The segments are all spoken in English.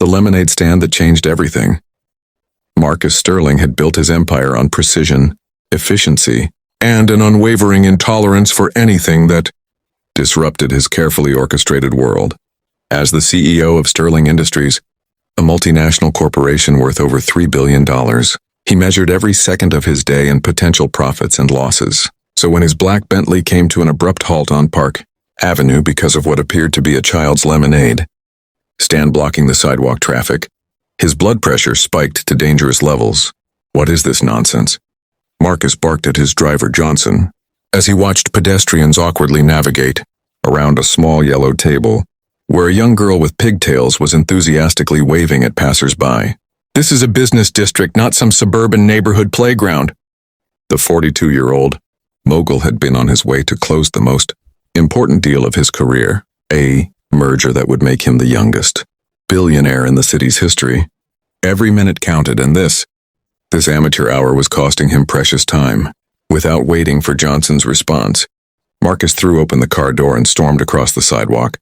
the lemonade stand that changed everything. Marcus Sterling had built his empire on precision, efficiency, and an unwavering intolerance for anything that disrupted his carefully orchestrated world. As the CEO of Sterling Industries, a multinational corporation worth over $3 billion, he measured every second of his day in potential profits and losses. So when his black Bentley came to an abrupt halt on Park Avenue because of what appeared to be a child's lemonade stand blocking the sidewalk traffic, his blood pressure spiked to dangerous levels. "What is this nonsense?" Marcus barked at his driver Johnson as he watched pedestrians awkwardly navigate around a small yellow table where a young girl with pigtails was enthusiastically waving at passers-by. "This is a business district, not some suburban neighborhood playground." The 42-year-old mogul had been on his way to close the most important deal of his career, a merger that would make him the youngest billionaire in the city's history. Every minute counted, and this amateur hour was costing him precious time. Without waiting for Johnson's response, Marcus threw open the car door and stormed across the sidewalk,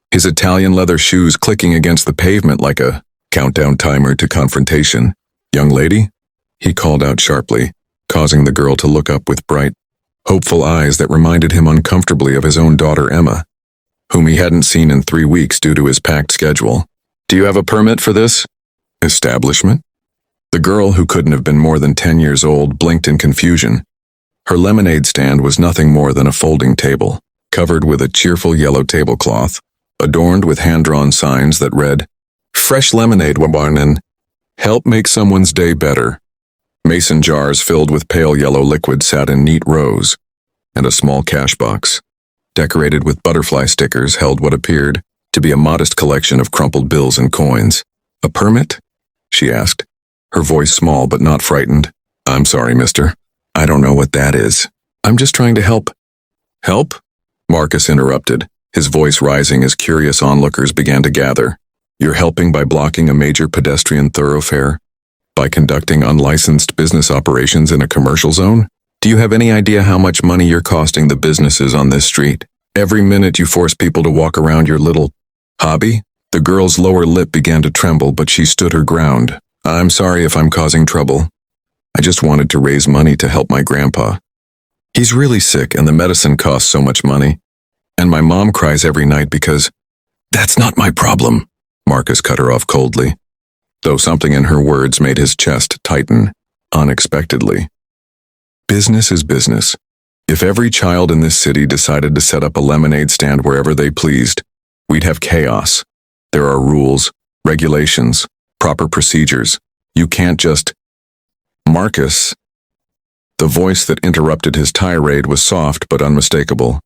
his Italian leather shoes clicking against the pavement like a countdown timer to confrontation. "Young lady?" he called out sharply, causing the girl to look up with bright, hopeful eyes that reminded him uncomfortably of his own daughter Emma, whom he hadn't seen in 3 weeks due to his packed schedule. "Do you have a permit for this establishment?" The girl, who couldn't have been more than 10 years old, blinked in confusion. Her lemonade stand was nothing more than a folding table, covered with a cheerful yellow tablecloth, adorned with hand-drawn signs that read, "Fresh lemonade, and help make someone's day better." Mason jars filled with pale yellow liquid sat in neat rows, and a small cash box, decorated with butterfly stickers, held what appeared to be a modest collection of crumpled bills and coins. "A permit?" she asked, her voice small but not frightened. "I'm sorry, mister. I don't know what that is. I'm just trying to help." "Help?" Marcus interrupted, his voice rising as curious onlookers began to gather. "You're helping by blocking a major pedestrian thoroughfare? By conducting unlicensed business operations in a commercial zone? Do you have any idea how much money you're costing the businesses on this street? Every minute you force people to walk around your little hobby?" The girl's lower lip began to tremble, but she stood her ground. "I'm sorry if I'm causing trouble. I just wanted to raise money to help my grandpa. He's really sick and the medicine costs so much money. And my mom cries every night because—" "That's not my problem," Marcus cut her off coldly, though something in her words made his chest tighten, unexpectedly. "Business is business. If every child in this city decided to set up a lemonade stand wherever they pleased, we'd have chaos. There are rules, regulations, proper procedures. You can't just—" "Marcus." The voice that interrupted his tirade was soft but unmistakable.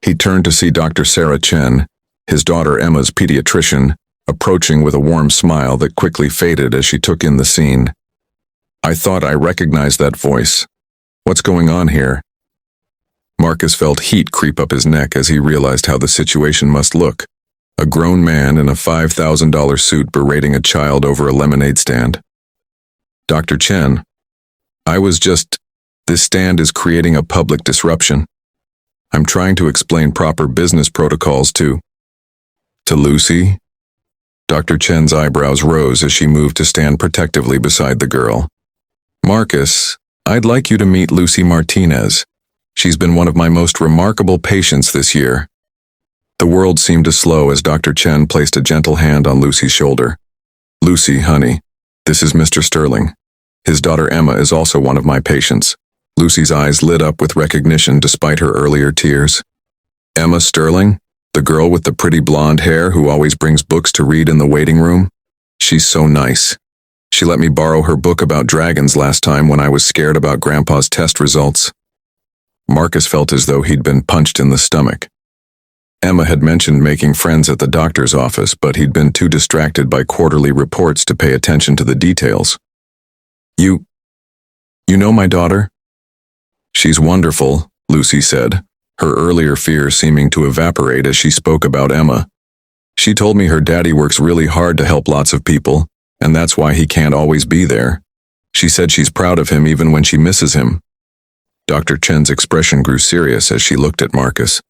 He turned to see Dr. Sarah Chen, his daughter Emma's pediatrician, approaching with a warm smile that quickly faded as she took in the scene. "I thought I recognized that voice. What's going on here?" Marcus felt heat creep up his neck as he realized how the situation must look. A grown man in a $5,000 suit berating a child over a lemonade stand. "Dr. Chen, this stand is creating a public disruption. I'm trying to explain proper business protocols to Lucy." Dr. Chen's eyebrows rose as she moved to stand protectively beside the girl. "Marcus, I'd like you to meet Lucy Martinez. She's been one of my most remarkable patients this year." The world seemed to slow as Dr. Chen placed a gentle hand on Lucy's shoulder. "Lucy, honey, this is Mr. Sterling. His daughter Emma is also one of my patients." Lucy's eyes lit up with recognition despite her earlier tears. "Emma Sterling? The girl with the pretty blonde hair who always brings books to read in the waiting room? She's so nice. She let me borrow her book about dragons last time when I was scared about Grandpa's test results." Marcus felt as though he'd been punched in the stomach. Emma had mentioned making friends at the doctor's office, but he'd been too distracted by quarterly reports to pay attention to the details. You know my daughter?" "She's wonderful," Lucy said, her earlier fear seeming to evaporate as she spoke about Emma. "She told me her daddy works really hard to help lots of people, and that's why he can't always be there. She said she's proud of him even when she misses him." Dr. Chen's expression grew serious as she looked at Marcus.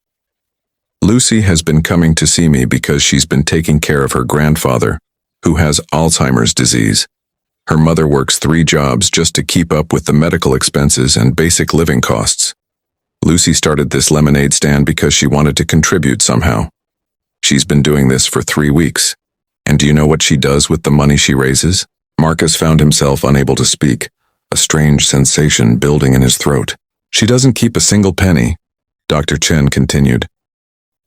"Lucy has been coming to see me because she's been taking care of her grandfather, who has Alzheimer's disease. Her mother works 3 jobs just to keep up with the medical expenses and basic living costs. Lucy started this lemonade stand because she wanted to contribute somehow. She's been doing this for 3 weeks. And do you know what she does with the money she raises? Marcus found himself unable to speak, a strange sensation building in his throat. She doesn't keep a single penny, Dr. Chen continued.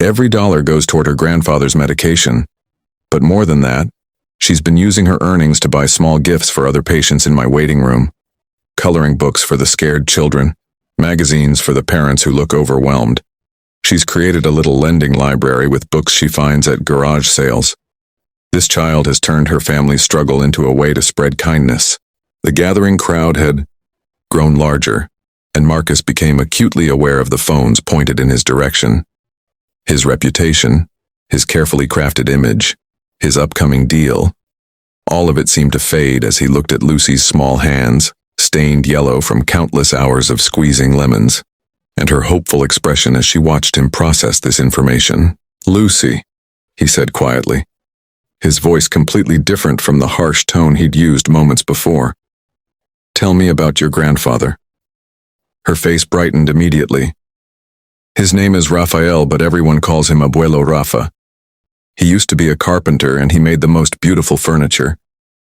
Every dollar goes toward her grandfather's medication. But more than that, she's been using her earnings to buy small gifts for other patients in my waiting room, coloring books for the scared children, magazines for the parents who look overwhelmed. She's created a little lending library with books she finds at garage sales. This child has turned her family's struggle into a way to spread kindness. The gathering crowd had grown larger, and Marcus became acutely aware of the phones pointed in his direction. His reputation, his carefully crafted image, his upcoming deal, all of it seemed to fade as he looked at Lucy's small hands, stained yellow from countless hours of squeezing lemons, and her hopeful expression as she watched him process this information. "Lucy," he said quietly, his voice completely different from the harsh tone he'd used moments before. "Tell me about your grandfather." Her face brightened immediately. "His name is Rafael, but everyone calls him Abuelo Rafa. He used to be a carpenter and he made the most beautiful furniture.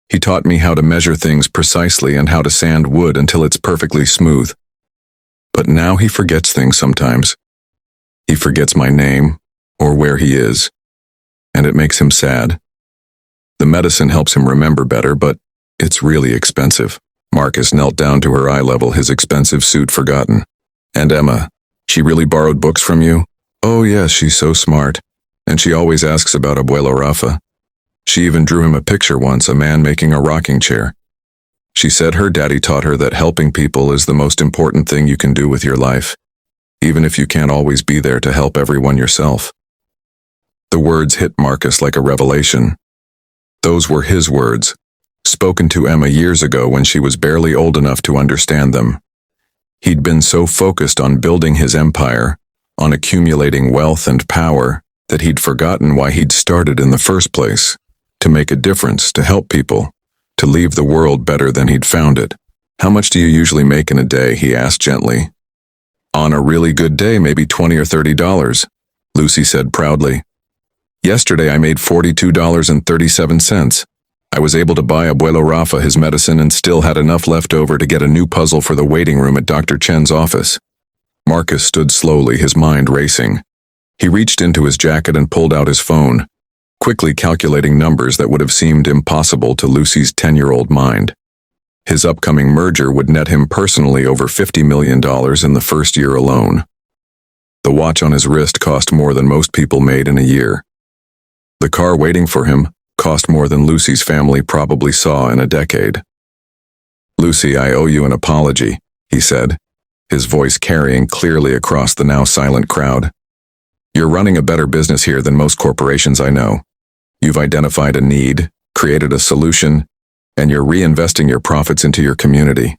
He taught me how to measure things precisely and how to sand wood until it's perfectly smooth. But now he forgets things sometimes. He forgets my name or where he is, and it makes him sad. The medicine helps him remember better, but it's really expensive." Marcus knelt down to her eye level, his expensive suit forgotten. "And Emma, she really borrowed books from you?" "Oh yes, she's so smart. And she always asks about Abuelo Rafa. She even drew him a picture once, a man making a rocking chair. She said her daddy taught her that helping people is the most important thing you can do with your life, even if you can't always be there to help everyone yourself." The words hit Marcus like a revelation. Those were his words, spoken to Emma years ago when she was barely old enough to understand them. He'd been so focused on building his empire, on accumulating wealth and power, that he'd forgotten why he'd started in the first place, to make a difference, to help people, to leave the world better than he'd found it. "How much do you usually make in a day?" he asked gently. "On a really good day, maybe $20 or $30, Lucy said proudly. "Yesterday I made $42.37. I was able to buy Abuelo Rafa his medicine and still had enough left over to get a new puzzle for the waiting room at Dr. Chen's office." Marcus stood slowly, his mind racing. He reached into his jacket and pulled out his phone, quickly calculating numbers that would have seemed impossible to Lucy's 10-year-old mind. His upcoming merger would net him personally over $50 million in the first year alone. The watch on his wrist cost more than most people made in a year. The car waiting for him cost more than Lucy's family probably saw in a decade. "Lucy, I owe you an apology," he said, his voice carrying clearly across the now silent crowd. "You're running a better business here than most corporations I know. You've identified a need, created a solution, and you're reinvesting your profits into your community.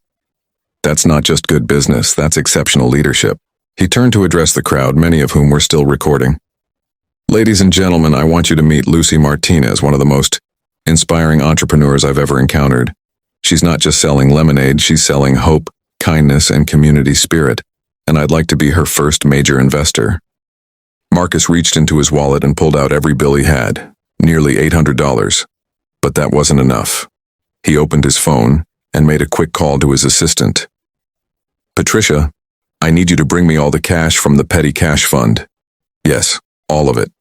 That's not just good business, that's exceptional leadership." He turned to address the crowd, many of whom were still recording. "Ladies and gentlemen, I want you to meet Lucy Martinez, one of the most inspiring entrepreneurs I've ever encountered. She's not just selling lemonade, she's selling hope, kindness, and community spirit, and I'd like to be her first major investor." Marcus reached into his wallet and pulled out every bill he had, nearly $800. But that wasn't enough. He opened his phone and made a quick call to his assistant. "Patricia, I need you to bring me all the cash from the petty cash fund. Yes, all of it.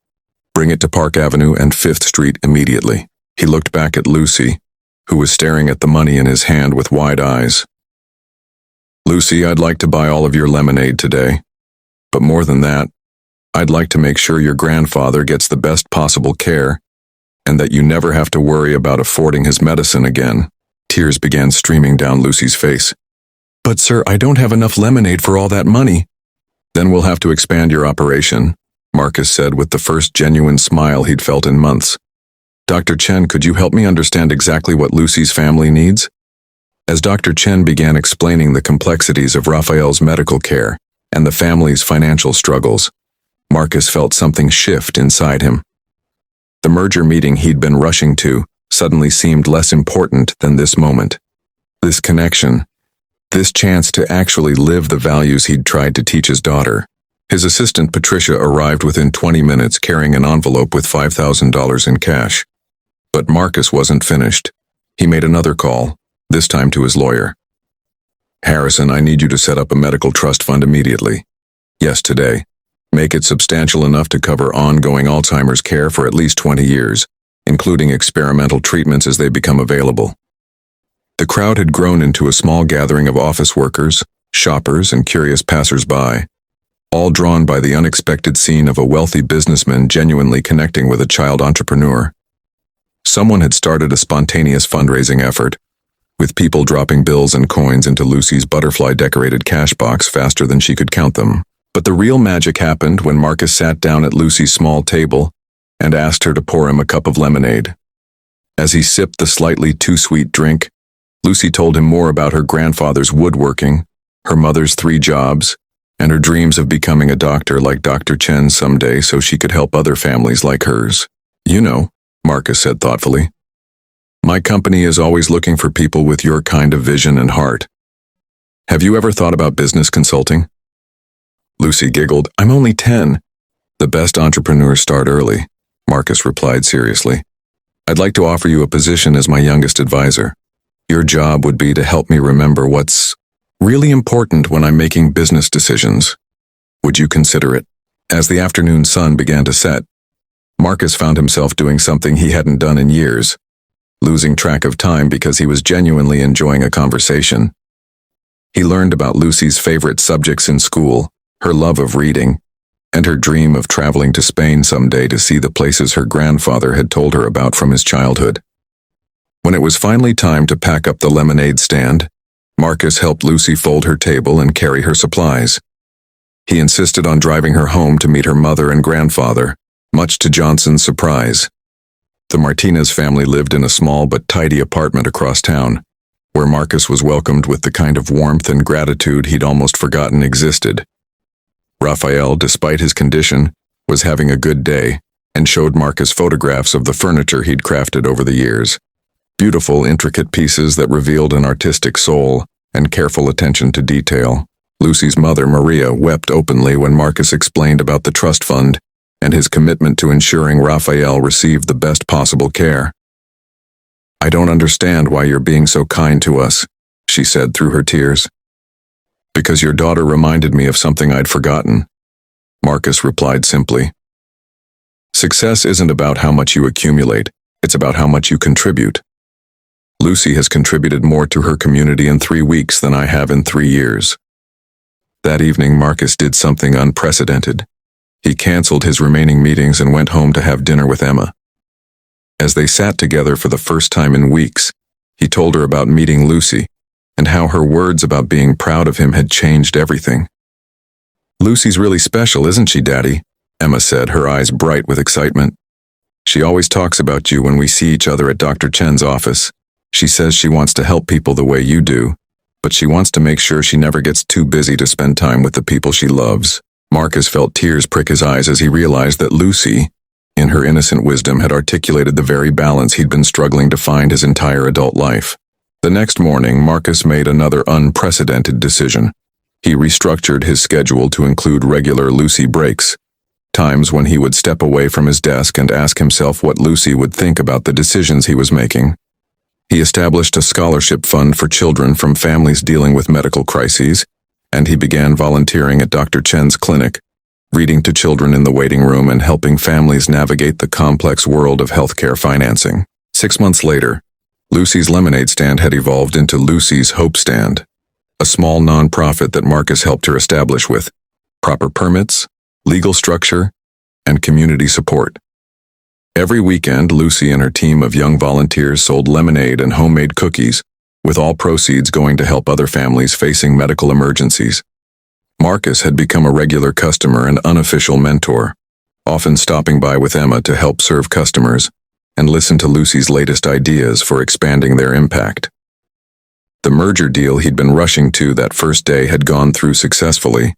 Bring it to Park Avenue and 5th Street immediately." He looked back at Lucy, who was staring at the money in his hand with wide eyes. "Lucy, I'd like to buy all of your lemonade today. But more than that, I'd like to make sure your grandfather gets the best possible care and that you never have to worry about affording his medicine again." Tears began streaming down Lucy's face. "But sir, I don't have enough lemonade for all that money." "Then we'll have to expand your operation," Marcus said with the first genuine smile he'd felt in months. "Dr. Chen, could you help me understand exactly what Lucy's family needs?" As Dr. Chen began explaining the complexities of Raphael's medical care and the family's financial struggles, Marcus felt something shift inside him. The merger meeting he'd been rushing to suddenly seemed less important than this moment. This connection, this chance to actually live the values he'd tried to teach his daughter. His assistant Patricia arrived within 20 minutes carrying an envelope with $5,000 in cash. But Marcus wasn't finished. He made another call, this time to his lawyer. "Harrison, I need you to set up a medical trust fund immediately. Yes, today. Make it substantial enough to cover ongoing Alzheimer's care for at least 20 years, including experimental treatments as they become available." The crowd had grown into a small gathering of office workers, shoppers, and curious passers-by, all drawn by the unexpected scene of a wealthy businessman genuinely connecting with a child entrepreneur. Someone had started a spontaneous fundraising effort, with people dropping bills and coins into Lucy's butterfly-decorated cash box faster than she could count them. But the real magic happened when Marcus sat down at Lucy's small table and asked her to pour him a cup of lemonade. As he sipped the slightly too sweet drink, Lucy told him more about her grandfather's woodworking, her mother's 3 jobs, and her dreams of becoming a doctor like Dr. Chen someday so she could help other families like hers. "You know," Marcus said thoughtfully, "my company is always looking for people with your kind of vision and heart. Have you ever thought about business consulting?" Lucy giggled. "I'm only 10. The best entrepreneurs start early," Marcus replied seriously. "I'd like to offer you a position as my youngest advisor. Your job would be to help me remember what's really important when I'm making business decisions. Would you consider it?" As the afternoon sun began to set, Marcus found himself doing something he hadn't done in years, losing track of time because he was genuinely enjoying a conversation. He learned about Lucy's favorite subjects in school, her love of reading, and her dream of traveling to Spain someday to see the places her grandfather had told her about from his childhood. When it was finally time to pack up the lemonade stand, Marcus helped Lucy fold her table and carry her supplies. He insisted on driving her home to meet her mother and grandfather, much to Johnson's surprise. The Martinez family lived in a small but tidy apartment across town, where Marcus was welcomed with the kind of warmth and gratitude he'd almost forgotten existed. Raphael, despite his condition, was having a good day and showed Marcus photographs of the furniture he'd crafted over the years. Beautiful, intricate pieces that revealed an artistic soul and careful attention to detail. Lucy's mother, Maria, wept openly when Marcus explained about the trust fund and his commitment to ensuring Raphael received the best possible care. "I don't understand why you're being so kind to us," she said through her tears. "Because your daughter reminded me of something I'd forgotten," Marcus replied simply. "Success isn't about how much you accumulate, it's about how much you contribute. Lucy has contributed more to her community in 3 weeks than I have in 3 years." That evening, Marcus did something unprecedented. He canceled his remaining meetings and went home to have dinner with Emma. As they sat together for the first time in weeks, he told her about meeting Lucy and how her words about being proud of him had changed everything. "Lucy's really special, isn't she, Daddy?" Emma said, her eyes bright with excitement. "She always talks about you when we see each other at Dr. Chen's office. She says she wants to help people the way you do, but she wants to make sure she never gets too busy to spend time with the people she loves." Marcus felt tears prick his eyes as he realized that Lucy, in her innocent wisdom, had articulated the very balance he'd been struggling to find his entire adult life. The next morning, Marcus made another unprecedented decision. He restructured his schedule to include regular Lucy breaks, times when he would step away from his desk and ask himself what Lucy would think about the decisions he was making. He established a scholarship fund for children from families dealing with medical crises, and he began volunteering at Dr. Chen's clinic, reading to children in the waiting room and helping families navigate the complex world of healthcare financing. 6 months later, Lucy's lemonade stand had evolved into Lucy's Hope Stand, a small nonprofit that Marcus helped her establish with proper permits, legal structure, and community support. Every weekend, Lucy and her team of young volunteers sold lemonade and homemade cookies, with all proceeds going to help other families facing medical emergencies. Marcus had become a regular customer and unofficial mentor, often stopping by with Emma to help serve customers and listen to Lucy's latest ideas for expanding their impact. The merger deal he'd been rushing to that first day had gone through successfully,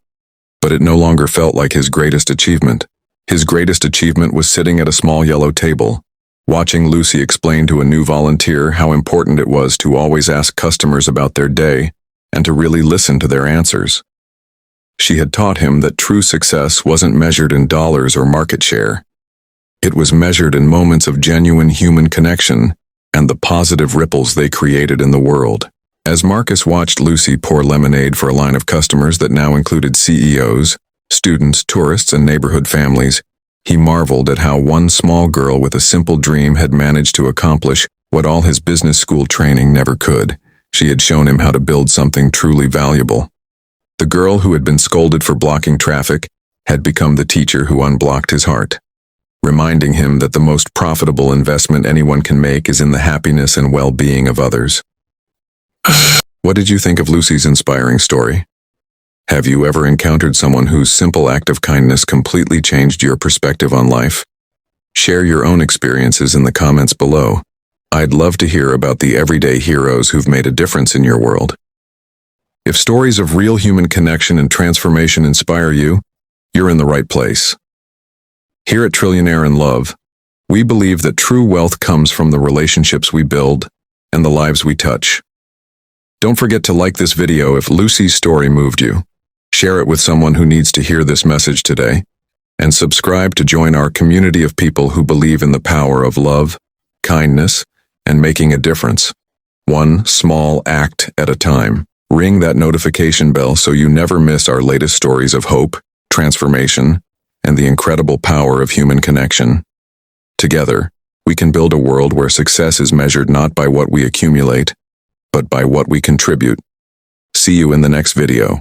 but it no longer felt like his greatest achievement. His greatest achievement was sitting at a small yellow table, Watching Lucy explain to a new volunteer how important it was to always ask customers about their day and to really listen to their answers. She had taught him that true success wasn't measured in dollars or market share. It was measured in moments of genuine human connection and the positive ripples they created in the world. As Marcus watched Lucy pour lemonade for a line of customers that now included CEOs, students, tourists, and neighborhood families, he marveled at how one small girl with a simple dream had managed to accomplish what all his business school training never could. She had shown him how to build something truly valuable. The girl who had been scolded for blocking traffic had become the teacher who unblocked his heart, reminding him that the most profitable investment anyone can make is in the happiness and well-being of others. What did you think of Lucy's inspiring story? Have you ever encountered someone whose simple act of kindness completely changed your perspective on life? Share your own experiences in the comments below. I'd love to hear about the everyday heroes who've made a difference in your world. If stories of real human connection and transformation inspire you, you're in the right place. Here at Trillionaire in Love, we believe that true wealth comes from the relationships we build and the lives we touch. Don't forget to like this video if Lucy's story moved you. Share it with someone who needs to hear this message today, and subscribe to join our community of people who believe in the power of love, kindness, and making a difference, one small act at a time. Ring that notification bell so you never miss our latest stories of hope, transformation, and the incredible power of human connection. Together, we can build a world where success is measured not by what we accumulate, but by what we contribute. See you in the next video.